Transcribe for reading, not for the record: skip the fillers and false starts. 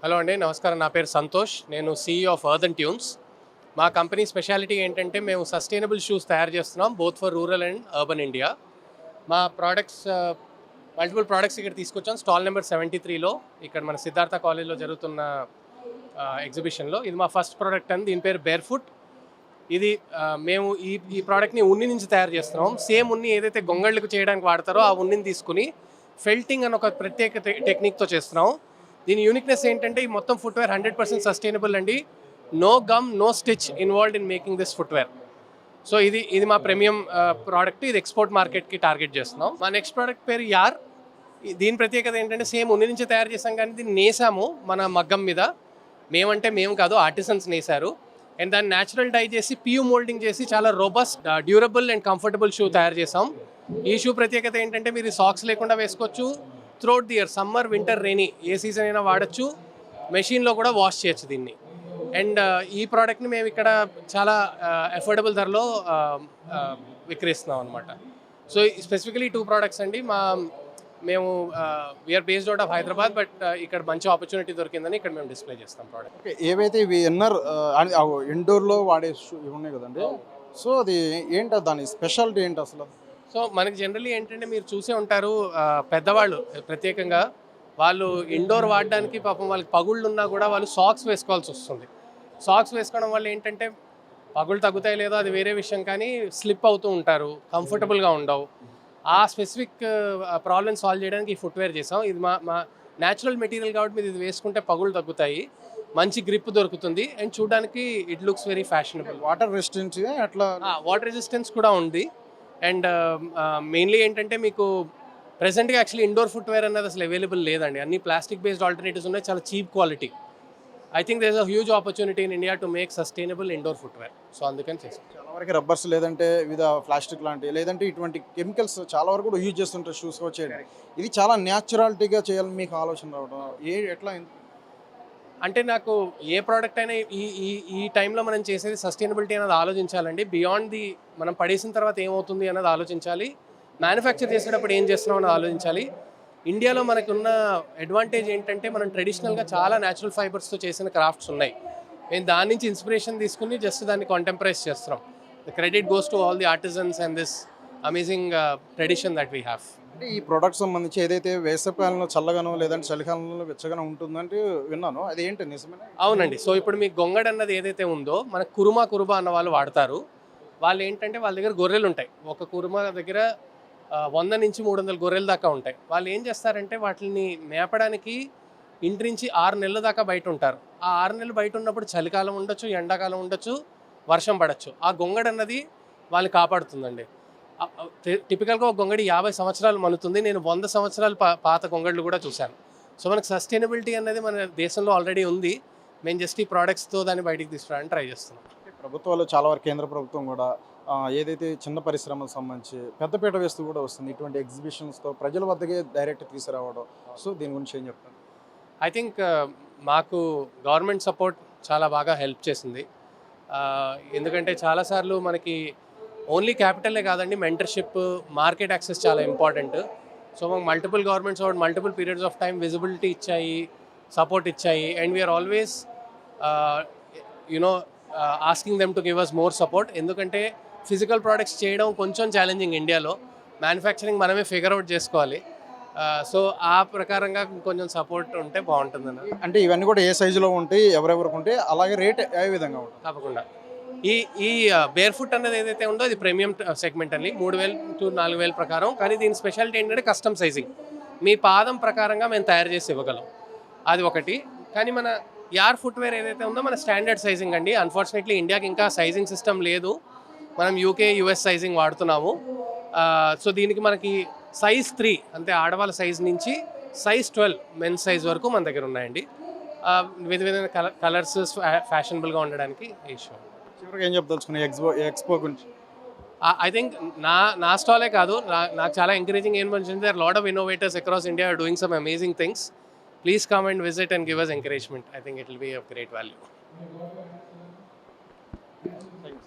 Hello అండి, నమస్కారం. నా పేరు సంతోష్. నేను CEO ఆఫ్ ఎర్త్ ట్యూన్స్. మా కంపెనీ స్పెషాలిటీ ఏంటంటే మేము సస్టైనబుల్ షూస్ తయారు చేస్తున్నాం, both for rural and urban India. మా ప్రోడక్ట్స్ మల్టిపుల్ ప్రోడక్ట్స్ ఇక్కడ తీసుకొచ్చాం స్టాల్ నెంబర్ 73లో, ఇక్కడ మన సిద్ధార్థ కాలేజ్లో జరుగుతున్న ఎగ్జిబిషన్లో. ఇది మా ఫస్ట్ ప్రోడక్ట్ అని, దీని పేరు బేర్ ఫుట్. ఇది మేము ఈ ప్రోడక్ట్ని ఉన్ని నుంచి తయారు చేస్తున్నాం. సేమ్ ఉన్ని ఏదైతే గొంగళ్ళకు చేయడానికి వాడతారో ఆ ఉన్నిని తీసుకుని ఫెల్టింగ్ అని ఒక ప్రత్యేక టెక్నిక్తో చేస్తున్నాం. దీని యూనిక్నెస్ ఏంటంటే ఈ మొత్తం ఫుట్వేర్ 100% సస్టైనబుల్ అండి. No gum, no stitch involved in making this footwear. So ఇది మా ప్రీమియం ప్రోడక్ట్. ఇది ఎక్స్పోర్ట్ మార్కెట్కి టార్గెట్ చేస్తున్నాం. మా నెక్స్ట్ ప్రోడక్ట్ పేరు యార్. దీని ప్రత్యేకత ఏంటంటే సేమ్ ఉన్ని నుంచి తయారు చేసాం, కానీ దీన్ని నేసాము మన మగ్గం మీద. మేము కాదు, ఆర్టిసన్స్ నేసారు. అండ్ దాన్ని న్యాచురల్ డై చేసి పియూ మోల్డింగ్ చేసి చాలా robust, durable and comfortable shoe తయారు చేసాం. ఈ షూ ప్రత్యేకత ఏంటంటే మీరు సాక్స్ లేకుండా వేసుకోవచ్చు. Throughout the year, summer, winter, rainy A season అయినా వాడచ్చు. మెషిన్లో కూడా వాష్ చేయొచ్చు దీన్ని. అండ్ ఈ ప్రోడక్ట్ని మేము ఇక్కడ చాలా అఫోర్డబుల్ ధరలో విక్రయిస్తున్నాం అనమాట. సో స్పెసిఫికలీ 2 ప్రోడక్ట్స్ అండి. మేము we are based out of Hyderabad, but ఇక్కడ మంచి ఆపర్చునిటీ దొరికిందని ఇక్కడ మేము డిస్ప్లే చేస్తాం ప్రోడక్ట్. ఓకే, ఏవైతే ఇవి ఇండోర్లో వాడే ఇవి ఉన్నాయి కదండి, సో అది ఏంటి, దాని స్పెషాలిటీ ఏంటి అసలు? సో మనకి జనరల్లీ ఏంటంటే మీరు చూసే ఉంటారు, పెద్దవాళ్ళు ప్రత్యేకంగా వాళ్ళు ఇండోర్ వాడడానికి పాపం వాళ్ళకి పగుళ్ళు ఉన్నా కూడా వాళ్ళు సాక్స్ వేసుకోవాల్సి వస్తుంది. సాక్స్ వేసుకోవడం వల్ల ఏంటంటే పగుళ్ళు తగ్గుతాయి లేదో అది వేరే విషయం, కానీ స్లిప్ అవుతూ ఉంటారు, కంఫర్టబుల్గా ఉండవు. ఆ స్పెసిఫిక్ ప్రాబ్లమ్ సాల్వ్ చేయడానికి ఈ ఫుట్వేర్ చేసాం. ఇది మా న్యాచురల్ మెటీరియల్ కాబట్టి మీరు ఇది వేసుకుంటే పగుళ్ళు తగ్గుతాయి, మంచి గ్రిప్ దొరుకుతుంది, అండ్ చూడడానికి it looks very fashionable. Water resistance అట్లా వాటర్ రెసిస్టెన్స్ కూడా ఉంది. అండ్ మెయిన్లీ ఏంటంటే మీకు ప్రెసెంట్గా యాక్చువల్లీ ఇండోర్ ఫుట్వేర్ అన్నది అసలు అవైలబుల్ లేదండి. అన్ని ప్లాస్టిక్ బేస్డ్ ఆల్టర్నేటివ్స్ ఉన్నాయి, చాలా cheap quality. I think there is a huge opportunity in India to make sustainable indoor footwear. So అందుకని చేస్తాం. చాలా వరకు రబ్బర్స్ లేదంటే వివిధ ప్లాస్టిక్ లాంటివి, లేదంటే ఇటువంటి కెమికల్స్ చాలా వరకు కూడా యూజ్ చేస్తుంటారు షూస్ వచ్చేది. ఇది చాలా న్యాచురాలిటీగా చేయాలని మీకు ఆలోచన రావడం ఎట్లా? అంటే నాకు ఏ ప్రోడక్ట్ అయినా ఈ టైంలో మనం చేసేది సస్టైనబిలిటీ అనేది ఆలోచించాలండి. బియాండ్ ది మనం పడేసిన తర్వాత ఏమవుతుంది అన్నది ఆలోచించాలి. మ్యానుఫ్యాక్చర్ చేసేటప్పుడు ఏం చేస్తున్నాం అన్నది ఆలోచించాలి. ఇండియాలో మనకు ఉన్న అడ్వాంటేజ్ ఏంటంటే మనం ట్రెడిషనల్గా చాలా న్యాచురల్ ఫైబర్స్తో చేసిన క్రాఫ్ట్స్ ఉన్నాయి. మేము దాని నుంచి ఇన్స్పిరేషన్ తీసుకుని జస్ట్ దాన్ని కాంటెంపరైజ్ చేస్తున్నాం. The credit goes to all the artisans and this amazing tradition that we have. అంటే ఈ ప్రోడక్ట్ సంబంధించి ఏదైతే వేసవికాలంలో చల్లగానో లేదంటే చలికాలంలో వెచ్చగానో ఉంటుందంటే విన్నాను, అది ఏంటి నిజమేనా? అవునండి. సో ఇప్పుడు మీ గొంగడ్ అన్నది ఏదైతే ఉందో మన కురుమా అన్న వాళ్ళు వాడతారు. వాళ్ళు ఏంటంటే వాళ్ళ దగ్గర గొర్రెలు ఉంటాయి. ఒక కురుమా దగ్గర 100 నుంచి 300 గొర్రెల దాకా ఉంటాయి. వాళ్ళు ఏం చేస్తారంటే వాటిని మేపడానికి ఇంటి నుంచి 6 నెలల దాకా బయట ఉంటారు. ఆ 6 నెలలు బయట ఉన్నప్పుడు చలికాలం ఉండొచ్చు, ఎండాకాలం ఉండొచ్చు, వర్షం పడవచ్చు. ఆ గొంగడ్ అన్నది వాళ్ళని కాపాడుతుందండి. టిపికల్గా ఒక గొంగడి 50 సంవత్సరాలు మనుతుంది. నేను 100 సంవత్సరాలు పాత గొంగళ్ళు కూడా చూశాను. సో మనకు సస్టైనబిలిటీ అనేది మన దేశంలో ఆల్రెడీ ఉంది. మేము జస్ట్ ఈ ప్రోడక్ట్స్తో దాన్ని బయటికి తీసుకురావడానికి ట్రై చేస్తున్నాం. ప్రభుత్వాలు చాలా వరకు, కేంద్ర ప్రభుత్వం కూడా ఏదైతే చిన్న పరిశ్రమలకు సంబంధించి పెద్దపీట వేస్తూ కూడా వస్తుంది, ఇటువంటి ఎగ్జిబిషన్స్తో ప్రజల వద్దకే డైరెక్ట్ తీసుకురావడం. సో దీని గురించి ఏం చెప్తాను? ఐ థింక్ మాకు గవర్నమెంట్ సపోర్ట్ చాలా బాగా హెల్ప్ చేసింది. ఎందుకంటే చాలాసార్లు మనకి ఓన్లీ క్యాపిటలే కాదండి, మెంటర్షిప్, మార్కెట్ యాక్సెస్ చాలా ఇంపార్టెంట్. సో మాకు multiple governments multiple periods of time visibility ఇచ్చాయి, సపోర్ట్ ఇచ్చాయి. And we are always asking them to give us more support. ఎందుకంటే ఫిజికల్ ప్రోడక్ట్స్ చేయడం కొంచెం ఛాలెంజింగ్ ఇండియాలో. మ్యానుఫ్యాక్చరింగ్ మనమే ఫిగర్ అవుట్ చేసుకోవాలి. సో ఆ ప్రకారంగా కొంచెం సపోర్ట్ ఉంటే బాగుంటుందని. అంటే ఇవన్నీ కూడా ఏ సైజులో ఉంటాయి, ఎవరెవరికి ఉంటాయి, అలాగే రేట్ ఏ విధంగా ఉంటుంది? తప్పకుండా ఈ బేర్ ఫుట్ అనేది ఏదైతే ఉందో అది ప్రీమియం సెగ్మెంట్ అండి, 3000 to 4000 ప్రకారం. కానీ దీని స్పెషాలిటీ ఏంటంటే కస్టమ్ సైజింగ్. మీ పాదం ప్రకారంగా మేము తయారు చేసి ఇవ్వగలం, అది ఒకటి. కానీ మన యార్ ఫుట్వేర్ ఏదైతే ఉందో మన స్టాండర్డ్ సైజింగ్ అండి. అన్ఫార్చునేట్లీ ఇండియాకి ఇంకా సైజింగ్ సిస్టమ్ లేదు. మనం UK, US సైజింగ్ వాడుతున్నాము. సో దీనికి మనకి సైజ్ 3 అంటే ఆడవాళ్ళ సైజ్ నుంచి సైజ్ 12 మెన్స్ సైజ్ వరకు మన దగ్గర ఉన్నాయండి. విధమైన కలర్స్ ఫ్యాషనబుల్గా ఉండడానికి ఈ షో. చివరికి ఏం చెప్తాల్సుకున్నా ఎక్స్పో గురించి? ఐ థింక్ నా స్టాలే కాదు, నాకు చాలా ఎంకరేజింగ్ ఏమనిపించింది, there lot of innovators across India are doing some amazing things. Please come and visit and give us encouragement. I think it will be of great value.